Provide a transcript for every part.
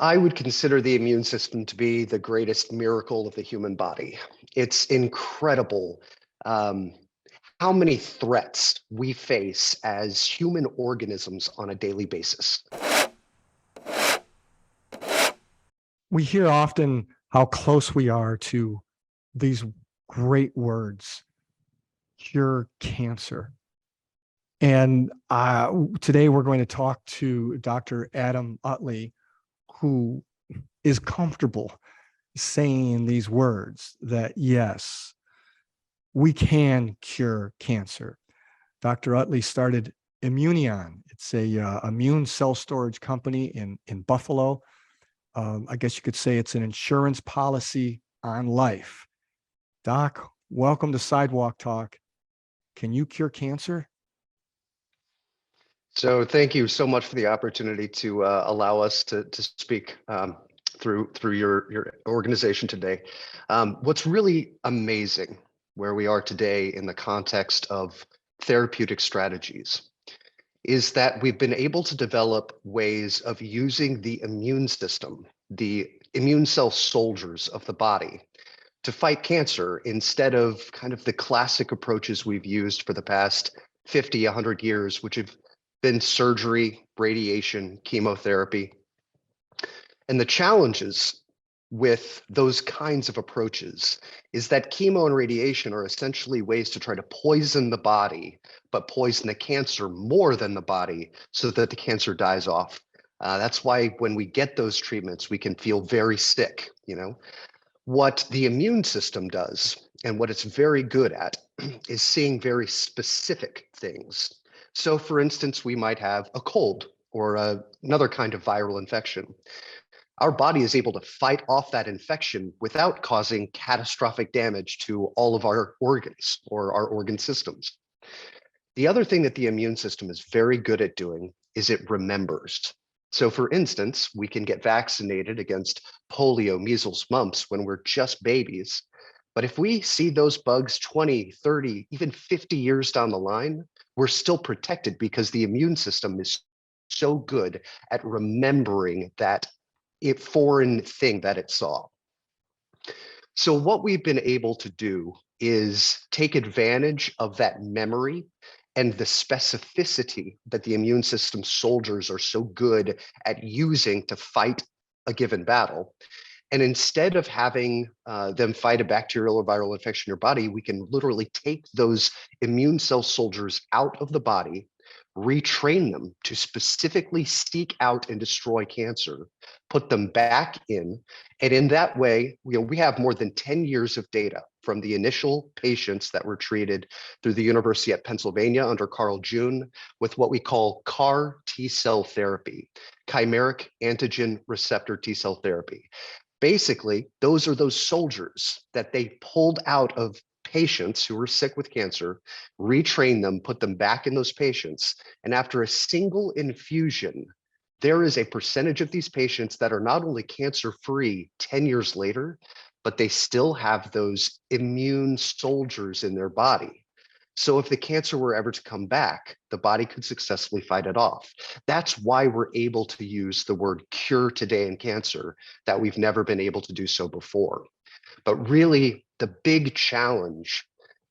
I would consider the immune system to be the greatest miracle of the human body. It's incredible how many threats we face as human organisms on a daily basis. We hear often how close we are to these great words, cure cancer. And today we're going to talk to Dr. Adam Utley, who is comfortable saying these words that, yes, we can cure cancer. Dr. Utley started Immunaeon. It's a immune cell storage company in Buffalo. I guess you could say it's an insurance policy on life. Doc, welcome to Sidewalk Talk. Can you cure cancer? So thank you so much for the opportunity to allow us to speak through your organization today. What's really amazing where we are today in the context of therapeutic strategies is that we've been able to develop ways of using the immune system, the immune cell soldiers of the body, to fight cancer instead of kind of the classic approaches we've used for the past 50, 100 years, which have been surgery, radiation, chemotherapy. And the challenges with those kinds of approaches is that chemo and radiation are essentially ways to try to poison the body, but poison the cancer more than the body so that the cancer dies off. That's why when we get those treatments, we can feel very sick. What the immune system does and what it's very good at is seeing very specific things. So for instance, we might have a cold or another kind of viral infection. Our body is able to fight off that infection without causing catastrophic damage to all of our organs or our organ systems. The other thing that the immune system is very good at doing is it remembers. So for instance, we can get vaccinated against polio, measles, mumps when we're just babies. But if we see those bugs 20, 30, even 50 years down the line, we're still protected because the immune system is so good at remembering that foreign thing that it saw. So what we've been able to do is take advantage of that memory and the specificity that the immune system soldiers are so good at using to fight a given battle. And instead of having them fight a bacterial or viral infection in your body, we can literally take those immune cell soldiers out of the body, retrain them to specifically seek out and destroy cancer, put them back in. And in that way, we have more than 10 years of data from the initial patients that were treated through the University of Pennsylvania under Carl June with what we call CAR T-cell therapy, chimeric antigen receptor T-cell therapy. Basically, those are those soldiers that they pulled out of patients who were sick with cancer, retrain them, put them back in those patients. And after a single infusion, there is a percentage of these patients that are not only cancer-free 10 years later, but they still have those immune soldiers in their body. So if the cancer were ever to come back, the body could successfully fight it off. That's why we're able to use the word cure today in cancer, that we've never been able to do so before. But really, the big challenge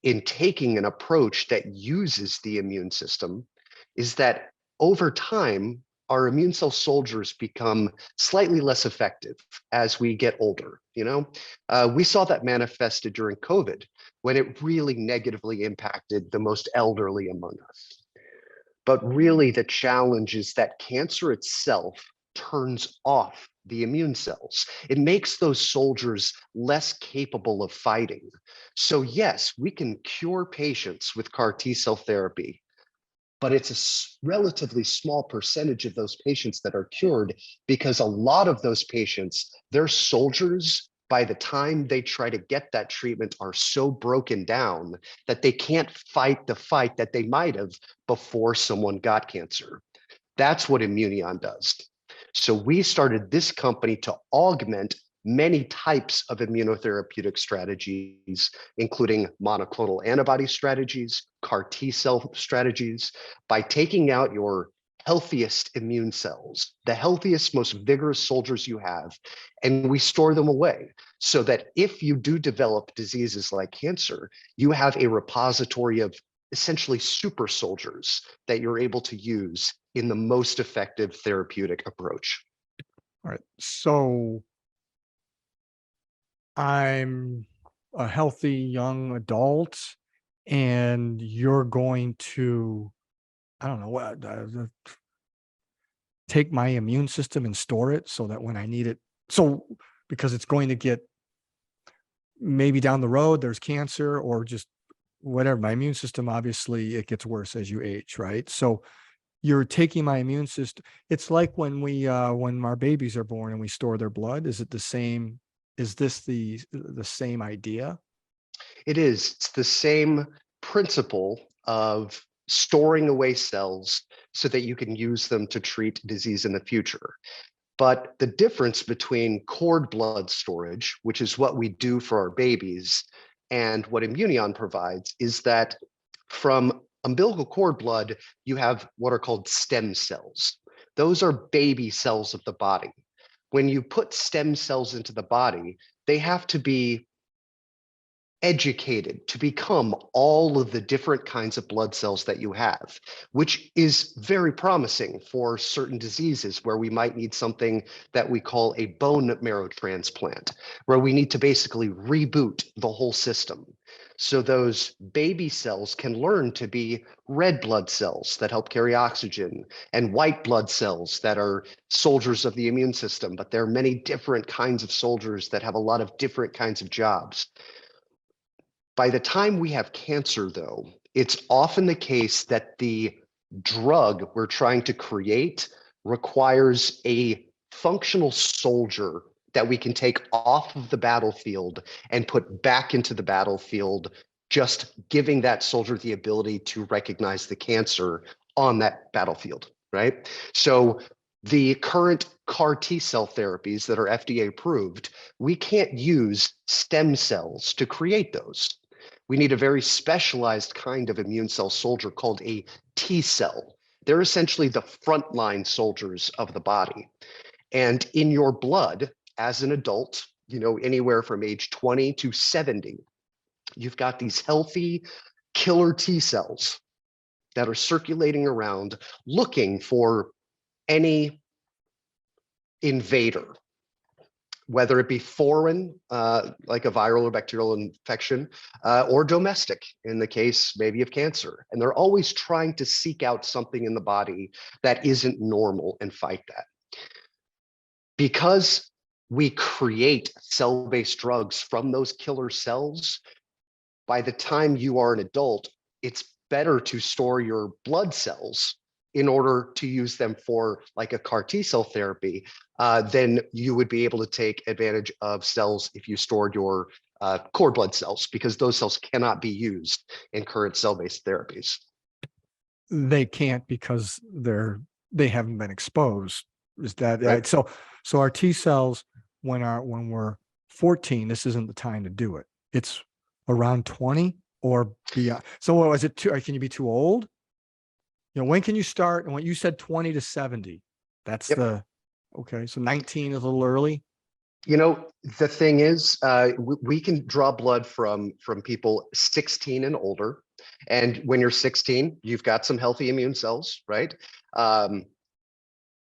in taking an approach that uses the immune system is that over time, our immune cell soldiers become slightly less effective as we get older. We saw that manifested during COVID when it really negatively impacted the most elderly among us. But really, the challenge is that cancer itself turns off the immune cells. It makes those soldiers less capable of fighting. So yes, we can cure patients with CAR T-cell therapy, but it's a relatively small percentage of those patients that are cured because a lot of those patients, their soldiers, by the time they try to get that treatment, are so broken down that they can't fight the fight that they might have before someone got cancer. That's what Immunaeon does. So we started this company to augment many types of immunotherapeutic strategies, including monoclonal antibody strategies, CAR T-cell strategies, by taking out your healthiest immune cells, the healthiest, most vigorous soldiers you have, and we store them away so that if you do develop diseases like cancer, you have a repository of essentially super soldiers that you're able to use in the most effective therapeutic approach. All right. So I'm a healthy young adult, and you're going to, I don't know what, take my immune system and store it so that when I need it, so because it's going to get, maybe down the road there's cancer or just whatever. My immune system, obviously, it gets worse as you age, right? So you're taking my immune system. It's like when our babies are born and we store their blood. Is it the same? Is this the same idea? It is. It's the same principle of storing away cells so that you can use them to treat disease in the future. But the difference between cord blood storage, which is what we do for our babies, and what Immuneon provides is that from umbilical cord blood, you have what are called stem cells. Those are baby cells of the body. When you put stem cells into the body, they have to be educated to become all of the different kinds of blood cells that you have, which is very promising for certain diseases where we might need something that we call a bone marrow transplant, where we need to basically reboot the whole system. So those baby cells can learn to be red blood cells that help carry oxygen and white blood cells that are soldiers of the immune system, but there are many different kinds of soldiers that have a lot of different kinds of jobs. By the time we have cancer, though, it's often the case that the drug we're trying to create requires a functional soldier that we can take off of the battlefield and put back into the battlefield, just giving that soldier the ability to recognize the cancer on that battlefield, right? So the current CAR T cell therapies that are FDA approved, we can't use stem cells to create those. We need a very specialized kind of immune cell soldier called a T cell. They're essentially the frontline soldiers of the body. And in your blood, as an adult, anywhere from age 20 to 70, you've got these healthy killer T cells that are circulating around looking for any invader, whether it be foreign, like a viral or bacterial infection, or domestic in the case maybe of cancer. And they're always trying to seek out something in the body that isn't normal and fight that. Because we create cell-based drugs from those killer cells, by the time you are an adult, it's better to store your blood cells in order to use them for like a CAR T cell therapy, then you would be able to take advantage of cells if you stored your cord blood cells, because those cells cannot be used in current cell-based therapies. They can't because they haven't been exposed. Is that Right? so? So our T cells, when we're 14, this isn't the time to do it. It's around 20 or beyond. So what was it? Can you be too old? When can you start? And when you said 20 to 70, that's Yep. okay. So 19 is a little early. The thing is, we can draw blood from people 16 and older. And when you're 16, you've got some healthy immune cells, right?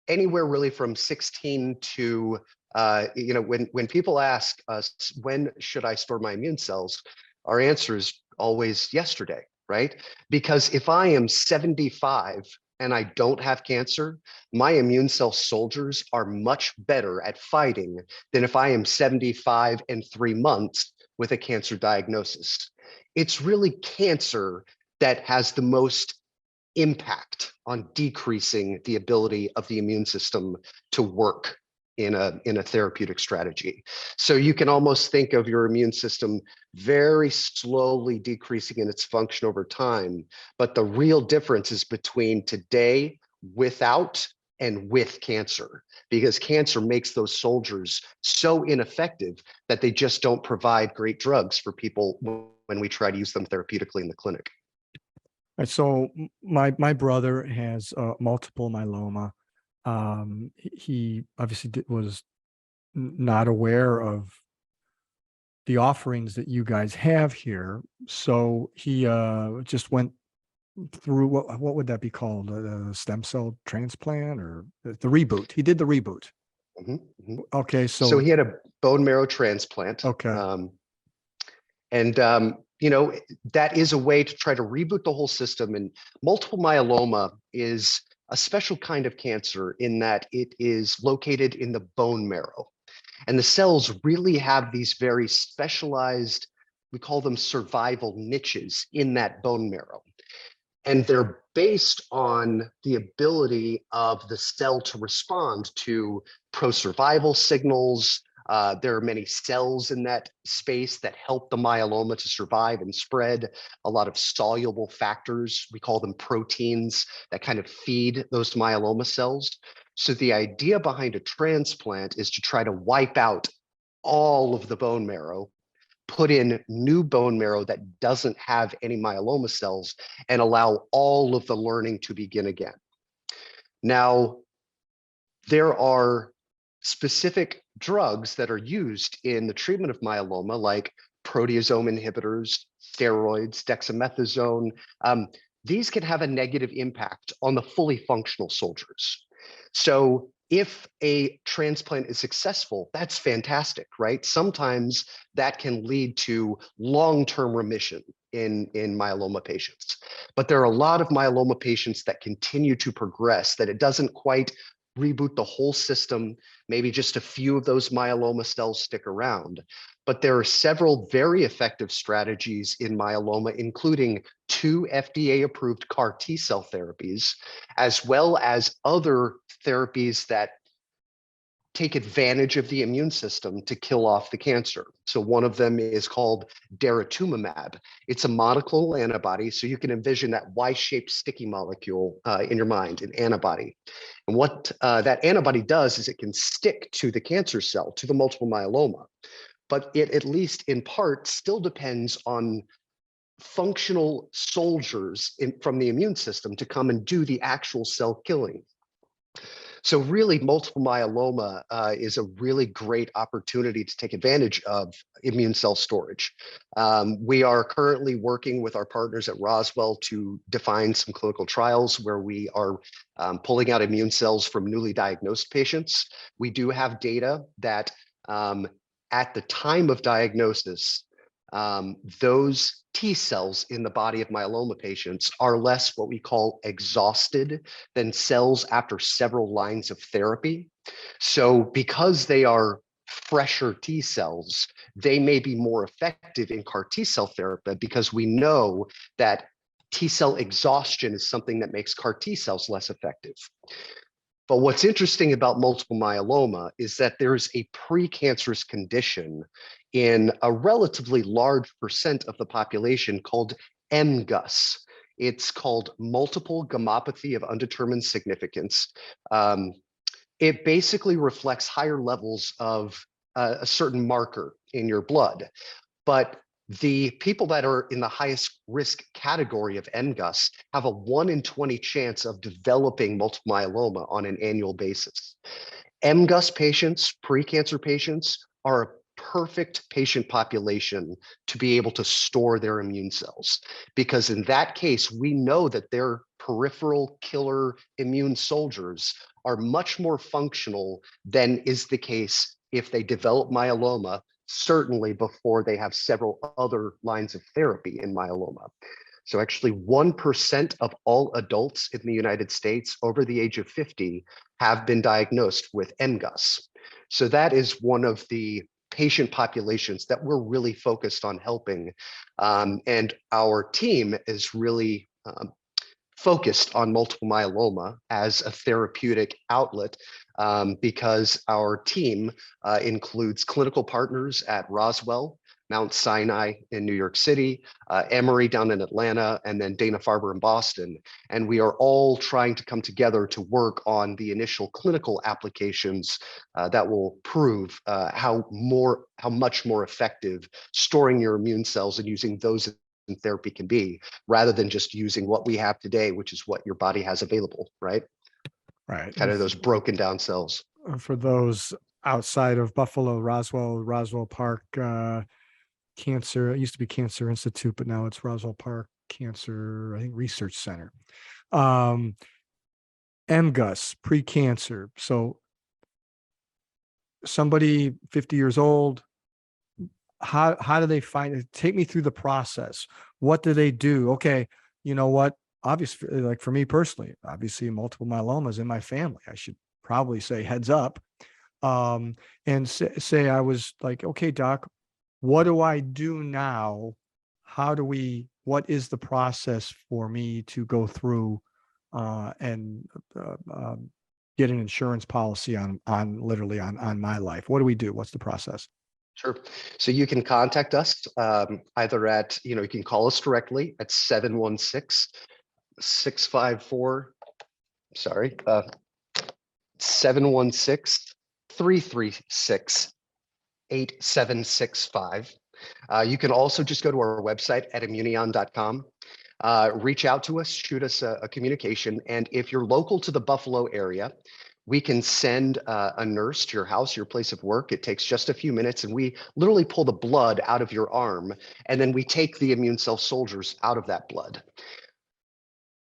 Anywhere really from 16 to, when people ask us, when should I store my immune cells? Our answer is always yesterday, right? Because if I am 75 and I don't have cancer, my immune cell soldiers are much better at fighting than if I am 75 and 3 months with a cancer diagnosis. It's really cancer that has the most impact on decreasing the ability of the immune system to work in a therapeutic strategy. So you can almost think of your immune system very slowly decreasing in its function over time. But the real difference is between today without and with cancer, because cancer makes those soldiers so ineffective that they just don't provide great drugs for people when we try to use them therapeutically in the clinic. And so my brother has multiple myeloma. He obviously was not aware of the offerings that you guys have here. So he just went through what would that be called? A stem cell transplant or the reboot? He did the reboot. Mhm, mhm. Okay, So so he had a bone marrow transplant. okay, And that is a way to try to reboot the whole system. And multiple myeloma is a special kind of cancer in that it is located in the bone marrow. And the cells really have these very specialized, we call them survival niches in that bone marrow. And they're based on the ability of the cell to respond to pro-survival signals. There are many cells in that space that help the myeloma to survive and spread. A lot of soluble factors, we call them proteins, that kind of feed those myeloma cells. So the idea behind a transplant is to try to wipe out all of the bone marrow, put in new bone marrow that doesn't have any myeloma cells, and allow all of the learning to begin again. Now, there are specific drugs that are used in the treatment of myeloma, like proteasome inhibitors, steroids, dexamethasone. These can have a negative impact on the fully functional soldiers. So if a transplant is successful, that's fantastic, right? Sometimes that can lead to long-term remission in myeloma patients. But there are a lot of myeloma patients that continue to progress, that it doesn't quite reboot the whole system. Maybe just a few of those myeloma cells stick around. But there are several very effective strategies in myeloma, including 2 FDA-approved CAR T-cell therapies, as well as other therapies that take advantage of the immune system to kill off the cancer. So one of them is called daratumumab. It's a monoclonal antibody, so you can envision that Y-shaped sticky molecule in your mind, an antibody. And what that antibody does is it can stick to the cancer cell, to the multiple myeloma, but it, at least in part, still depends on functional soldiers from the immune system to come and do the actual cell killing. So really, multiple myeloma is a really great opportunity to take advantage of immune cell storage. We are currently working with our partners at Roswell to define some clinical trials where we are pulling out immune cells from newly diagnosed patients. We do have data that at the time of diagnosis, those T cells in the body of myeloma patients are less what we call exhausted than cells after several lines of therapy. So because they are fresher T cells, they may be more effective in CAR T cell therapy because we know that T cell exhaustion is something that makes CAR T cells less effective. But what's interesting about multiple myeloma is that there's a precancerous condition in a relatively large percent of the population called MGUS. It's called multiple gammopathy of undetermined significance. It basically reflects higher levels of a certain marker in your blood. But the people that are in the highest risk category of MGUS have a 1 in 20 chance of developing multiple myeloma on an annual basis. MGUS patients, precancer patients, are a perfect patient population to be able to store their immune cells, because in that case, we know that their peripheral killer immune soldiers are much more functional than is the case if they develop myeloma, certainly before they have several other lines of therapy in myeloma. So actually 1% of all adults in the United States over the age of 50 have been diagnosed with MGUS. So that is one of the patient populations that we're really focused on helping. And our team is really focused on multiple myeloma as a therapeutic outlet, because our team includes clinical partners at Roswell, Mount Sinai in New York City, Emory down in Atlanta, and then Dana-Farber in Boston. And we are all trying to come together to work on the initial clinical applications that will prove how much more effective storing your immune cells and using those therapy can be, rather than just using what we have today, which is what your body has available, right? Right. Kind of those broken down cells. For those outside of Buffalo, Roswell Park Cancer, it used to be Cancer Institute, but now it's Roswell Park Cancer, I think, Research Center. MGUS, pre-cancer. So somebody 50 years old, how do they find it? Take me through the process. What do they do? Okay, you know what? Obviously, like for me personally, obviously multiple myelomas in my family. I should probably say heads up. And say I was like, okay, doc, what do I do now? What is the process for me to go through and get an insurance policy on literally on my life? What do we do? What's the process? Sure. So you can contact us either at, you can call us directly at 716-654, sorry, 716-336-8765. You can also just go to our website at immunaeon.com. Reach out to us, shoot us a communication. And if you're local to the Buffalo area, we can send a nurse to your house, your place of work. It takes just a few minutes, and we literally pull the blood out of your arm, and then we take the immune cell soldiers out of that blood.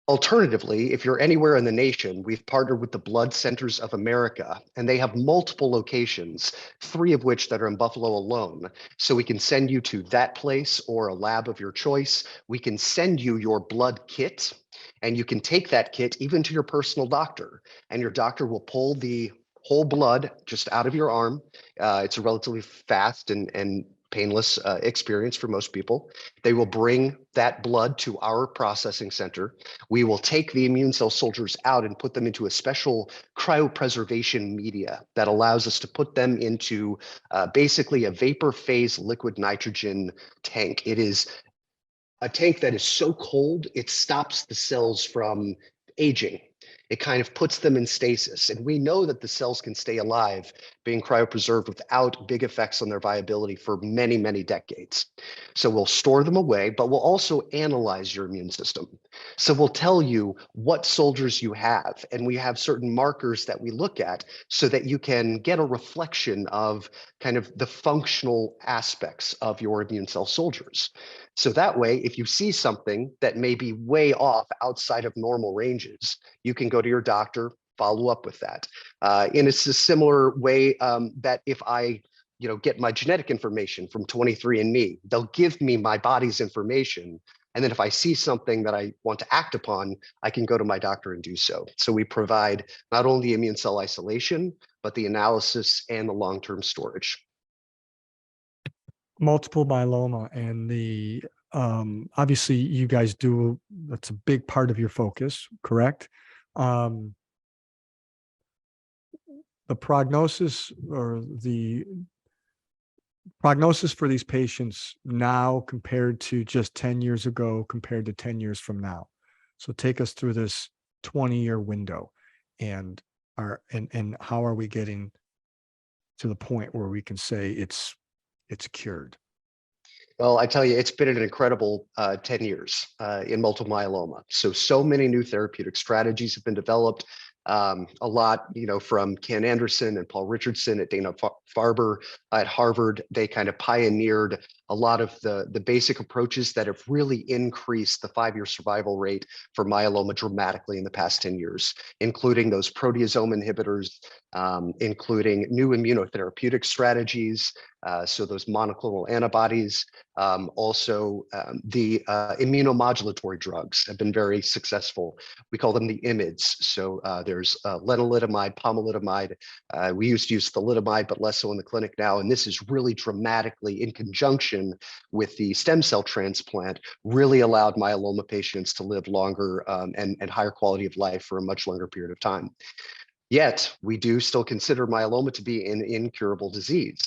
Alternatively, if you're anywhere in the nation, we've partnered with the Blood Centers of America, and they have multiple locations, 3 of which that are in Buffalo alone. So we can send you to that place or a lab of your choice. We can send you your blood kit, and you can take that kit even to your personal doctor, and your doctor will pull the whole blood just out of your arm. It's a relatively fast and painless experience for most people. They will bring that blood to our processing center. We will take the immune cell soldiers out and put them into a special cryopreservation media that allows us to put them into basically a vapor phase liquid nitrogen tank. It is a tank that is so cold, it stops the cells from aging. It kind of puts them in stasis. And we know that the cells can stay alive, being cryopreserved without big effects on their viability for many, many decades. So we'll store them away, but we'll also analyze your immune system. So we'll tell you what soldiers you have, and we have certain markers that we look at so that you can get a reflection of kind of the functional aspects of your immune cell soldiers. So that way, if you see something that may be way off outside of normal ranges, you can go to your doctor, follow up with that. And it's a similar way that if I get my genetic information from 23andMe, they'll give me my body's information. And then if I see something that I want to act upon, I can go to my doctor and do so. So we provide not only immune cell isolation, but the analysis and the long-term storage. Multiple myeloma, and the obviously you guys do, that's a big part of your focus, correct? The prognosis, or the prognosis for these patients now compared to just 10 years ago, compared to 10 years from now. So take us through this 20-year window, and how are we getting to the point where we can say it's cured? Well, I tell you, it's been an incredible 10 years in multiple myeloma. So many new therapeutic strategies have been developed. A lot, from Ken Anderson and Paul Richardson at Dana-Farber at Harvard. They kind of pioneered a lot of the basic approaches that have really increased the 5-year survival rate for myeloma dramatically in the past 10 years, including those proteasome inhibitors, including new immunotherapeutic strategies, so those monoclonal antibodies. Also, the immunomodulatory drugs have been very successful. We call them the IMiDs. So there's lenalidomide, pomalidomide. We used to use thalidomide, but less so in the clinic now. And this is really dramatically, in conjunction with the stem cell transplant, really allowed myeloma patients to live longer and higher quality of life for a much longer period of time. Yet, we do still consider myeloma to be an incurable disease,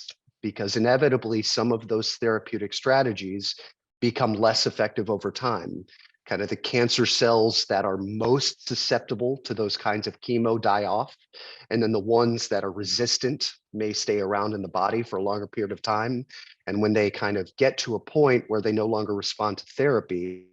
because inevitably some of those therapeutic strategies become less effective over time. kind of the cancer cells that are most susceptible to those kinds of chemo die off. And then the ones that are resistant may stay around in the body for a longer period of time. And when they kind of get to a point where they no longer respond to therapy,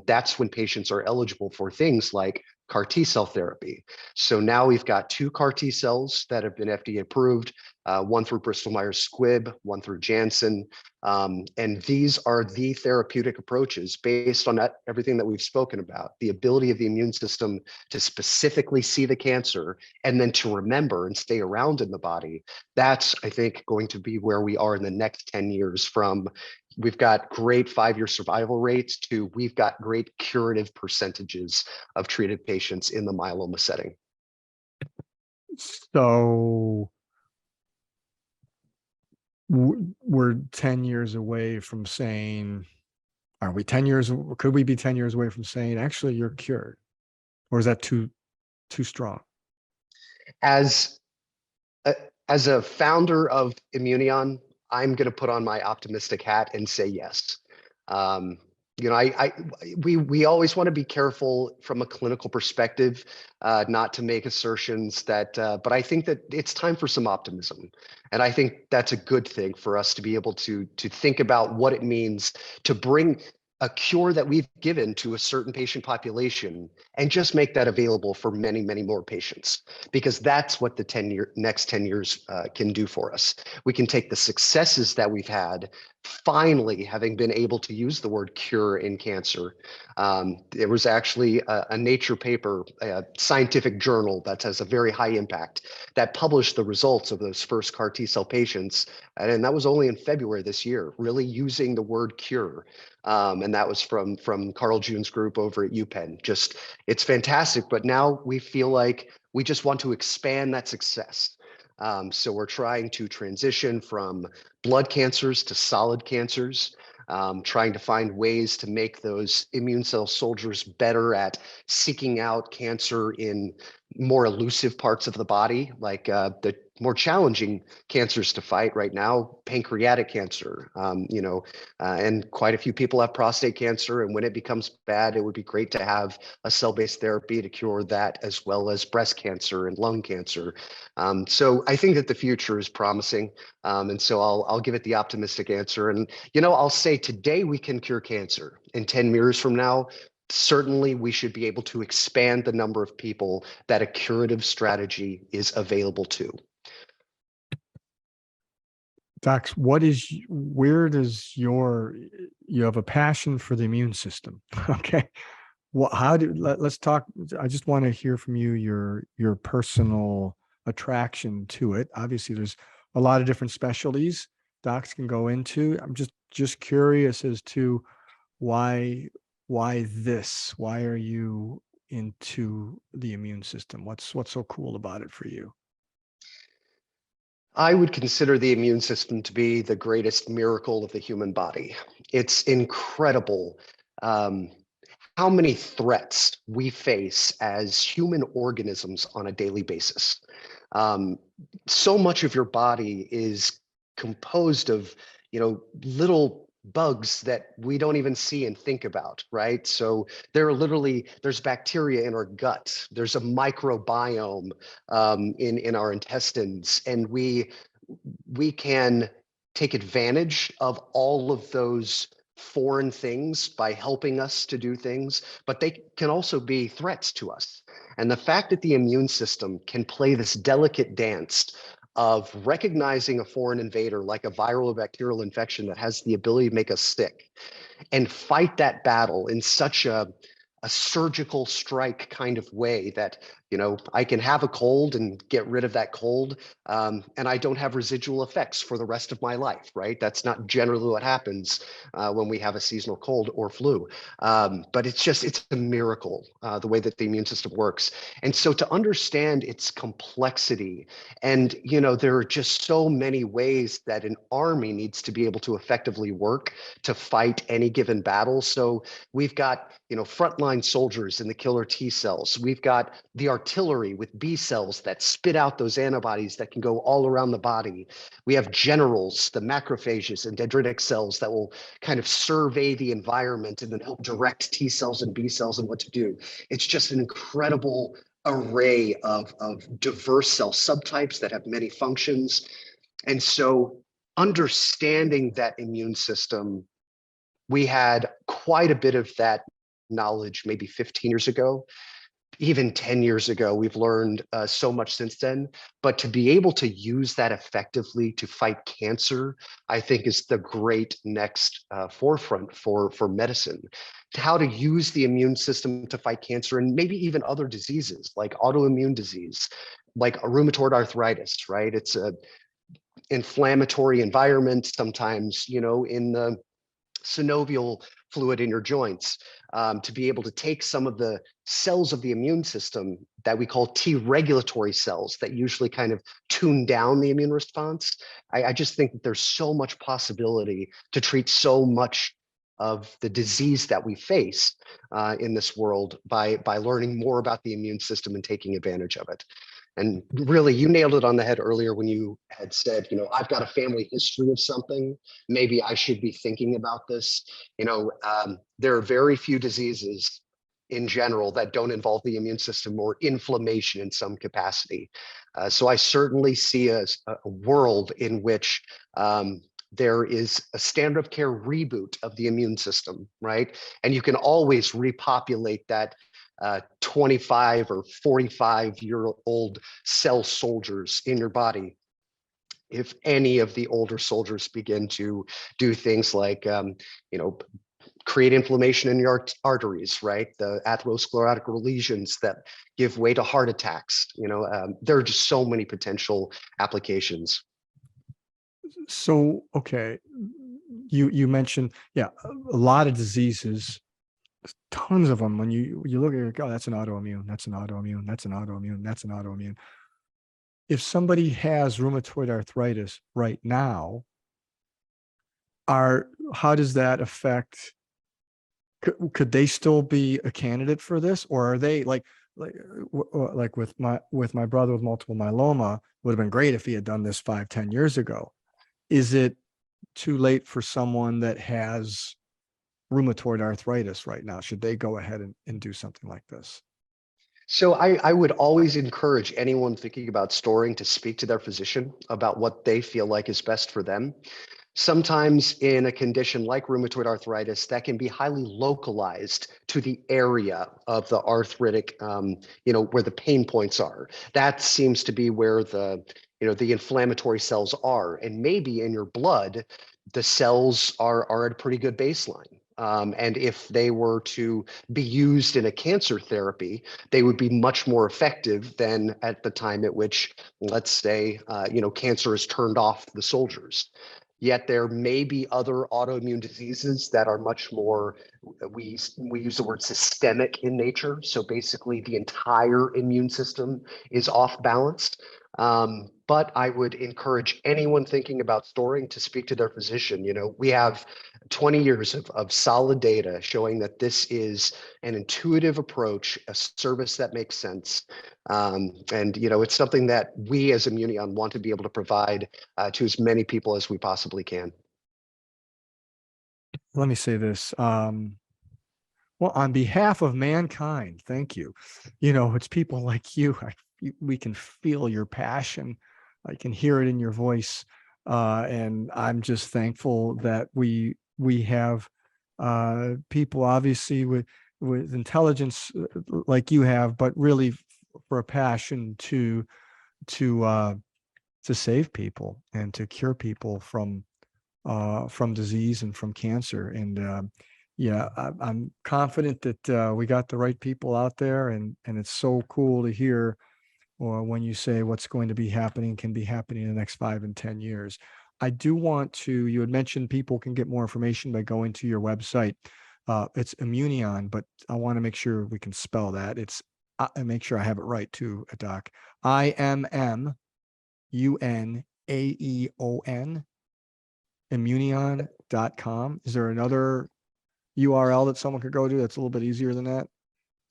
that's when patients are eligible for things like CAR T cell therapy. So now we've got 2 CAR T cells that have been FDA approved, one through Bristol Myers Squibb, one through Janssen. And these are the therapeutic approaches based on everything that we've spoken about, the ability of the immune system to specifically see the cancer and then to remember and stay around in the body. That's, I think, going to be where we are in the next 10 years, from we've got great 5-year survival rates to we've got great curative percentages of treated patients in the myeloma setting. So we're 10 years away from saying, are we 10 years? Could we be 10 years away from saying, actually, you're cured? Or is that too strong? As a founder of Immunaeon, I'm going to put on my optimistic hat and say yes. We always want to be careful from a clinical perspective, not to make assertions that, but I think that it's time for some optimism. And I think that's a good thing for us to be able to think about what it means to bring a cure that we've given to a certain patient population and just make that available for many, many more patients, because that's what the next 10 years can do for us. We can take the successes that we've had, finally having been able to use the word cure in cancer. There was actually a Nature paper, a scientific journal that has a very high impact, that published the results of those first CAR T cell patients. And that was only in February this year, really using the word cure. And that was from Carl June's group over at UPenn. Just, it's fantastic. But now we feel like we just want to expand that success. So we're trying to transition from blood cancers to solid cancers, trying to find ways to make those immune cell soldiers better at seeking out cancer in more elusive parts of the body, like the more challenging cancers to fight right now, pancreatic cancer, and quite a few people have prostate cancer. And when it becomes bad, it would be great to have a cell-based therapy to cure that, as well as breast cancer and lung cancer. So I think that the future is promising. And so I'll give it the optimistic answer. And, I'll say today we can cure cancer. In 10 years from now, certainly we should be able to expand the number of people that a curative strategy is available to. Docs, you have a passion for the immune system. Okay. Well, let's talk. I just want to hear from you, your personal attraction to it. Obviously, there's a lot of different specialties docs can go into. I'm just curious as to why this? Why are you into the immune system? What's so cool about it for you? I would consider the immune system to be the greatest miracle of the human body. It's incredible how many threats we face as human organisms on a daily basis. So much of your body is composed of, little bugs that we don't even see and think about, right? So there's bacteria in our gut. There's a microbiome in our intestines, and we can take advantage of all of those foreign things by helping us to do things, but they can also be threats to us. And the fact that the immune system can play this delicate dance of recognizing a foreign invader like a viral or bacterial infection that has the ability to make us sick, and fight that battle in such a surgical strike kind of way that, I can have a cold and get rid of that cold, and I don't have residual effects for the rest of my life, right? That's not generally what happens when we have a seasonal cold or flu. But it's a miracle, the way that the immune system works. And so to understand its complexity, and, there are just so many ways that an army needs to be able to effectively work to fight any given battle. So we've got, frontline soldiers in the killer T cells. We've got the artillery with B cells that spit out those antibodies that can go all around the body. We have generals, the macrophages and dendritic cells that will kind of survey the environment and then help direct T cells and B cells and what to do. It's just an incredible array of diverse cell subtypes that have many functions. And so understanding that immune system, we had quite a bit of that knowledge maybe 15 years ago. Even 10 years ago, we've learned so much since then. But to be able to use that effectively to fight cancer, I think is the great next forefront for medicine. How to use the immune system to fight cancer and maybe even other diseases like autoimmune disease, like rheumatoid arthritis, right? It's a inflammatory environment sometimes, in the synovial fluid in your joints, to be able to take some of the cells of the immune system that we call T regulatory cells that usually kind of tune down the immune response. I just think that there's so much possibility to treat so much of the disease that we face in this world by learning more about the immune system and taking advantage of it. And really, you nailed it on the head earlier when you had said, I've got a family history of something. Maybe I should be thinking about this. There are very few diseases in general that don't involve the immune system or inflammation in some capacity. So I certainly see a world in which there is a standard of care reboot of the immune system, right? And you can always repopulate that 25 or 45-year-old cell soldiers in your body if any of the older soldiers begin to do things like create inflammation in your arteries, right? The atherosclerotic lesions that give way to heart attacks. There are just so many potential applications. So, okay, you mentioned, a lot of diseases, tons of them. When you look at it, oh, that's an autoimmune, that's an autoimmune, that's an autoimmune, that's an autoimmune. If somebody has rheumatoid arthritis right now, how does that affect? Could they still be a candidate for this, or are they like with my brother with multiple myeloma? Would have been great if he had done this 5-10 years ago. Is it too late for someone that has rheumatoid arthritis right now? Should they go ahead and do something like this? So I would always encourage anyone thinking about storing to speak to their physician about what they feel like is best for them. Sometimes in a condition like rheumatoid arthritis, that can be highly localized to the area of the arthritic, where the pain points are. That seems to be where the inflammatory cells are. And maybe in your blood, the cells are at a pretty good baseline. And if they were to be used in a cancer therapy, they would be much more effective than at the time at which, let's say, cancer has turned off the soldiers. Yet there may be other autoimmune diseases that are much more, we use the word systemic in nature. So basically the entire immune system is off balance. But I would encourage anyone thinking about storing to speak to their physician. We have 20 years of solid data showing that this is an intuitive approach, a service that makes sense. And it's something that we as Immuneon want to be able to provide to as many people as we possibly can. Let me say this. Well, on behalf of mankind, thank you. It's people like you. We can feel your passion. I can hear it in your voice. And I'm just thankful that we have people obviously with intelligence like you have, but really for a passion to save people and to cure people from disease and from cancer. And I'm confident that we got the right people out there, and it's so cool to hear when you say what's going to be happening can be happening in the next 5 and 10 years. I do want to, you had mentioned people can get more information by going to your website. It's Immuneon, but I want to make sure we can spell that. It's make sure I have it right too, Doc. IMMUNAEON, Immuneon.com. Is there another URL that someone could go to that's a little bit easier than that?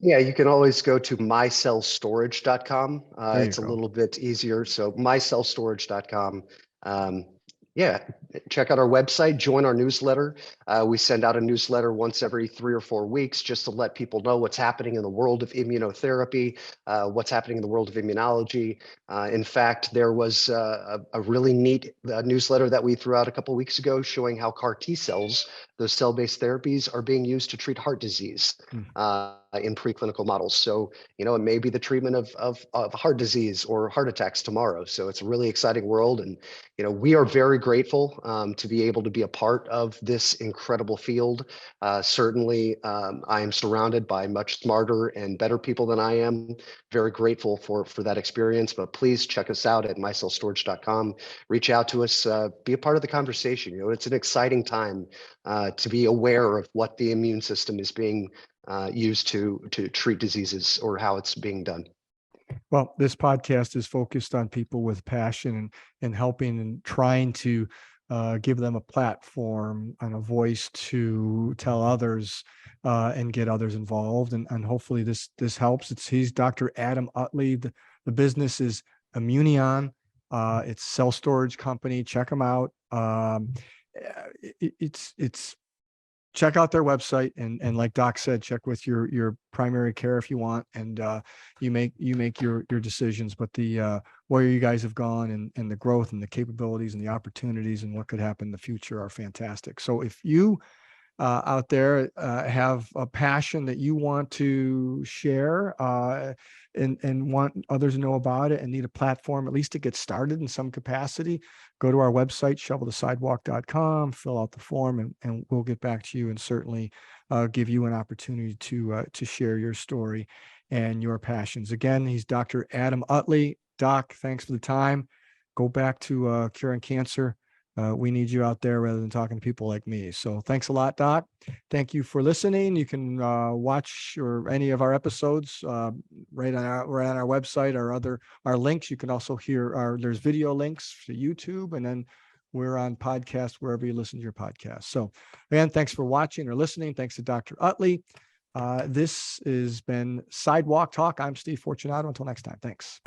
Yeah, you can always go to mycellstorage.com. There you It's a go. little bit easier. So mycellstorage.com. Um, yeah, check out our website, join our newsletter. We send out a newsletter once every 3 or 4 weeks just to let people know what's happening in the world of immunotherapy, what's happening in the world of immunology. In fact, there was a really neat newsletter that we threw out a couple of weeks ago showing how CAR T cells, those cell-based therapies, are being used to treat heart disease in preclinical models. So, it may be the treatment of heart disease or heart attacks tomorrow. So it's a really exciting world. And, we are very grateful to be able to be a part of this incredible field. Certainly, I am surrounded by much smarter and better people than I am. Very grateful for that experience. But please check us out at mycellstorage.com. Reach out to us, be a part of the conversation. It's an exciting time to be aware of what the immune system is being used to treat diseases or how it's being done. Well, this podcast is focused on people with passion and helping and trying to give them a platform and a voice to tell others and get others involved. And hopefully this helps. He's Dr. Adam Utley. The business is Immunaeon. It's cell storage company. Check them out. It's check out their website and like Doc said, check with your primary care if you want, and you make your decisions. But the where you guys have gone and the growth and the capabilities and the opportunities and what could happen in the future are fantastic. So if you out there have a passion that you want to share and want others to know about it and need a platform at least to get started in some capacity, go to our website, shovelthesidewalk.com, fill out the form, and we'll get back to you and certainly give you an opportunity to share your story and your passions. Again, he's Dr. Adam Utley. Doc, thanks for the time. Go back to curing cancer. We need you out there rather than talking to people like me. So thanks a lot, Doc. Thank you for listening. You can watch any of our episodes right on our website. Our links. You can also hear there's video links to YouTube, and then we're on podcast wherever you listen to your podcast. So again, thanks for watching or listening. Thanks to Dr. Utley. This has been Sidewalk Talk. I'm Steve Fortunato. Until next time, thanks.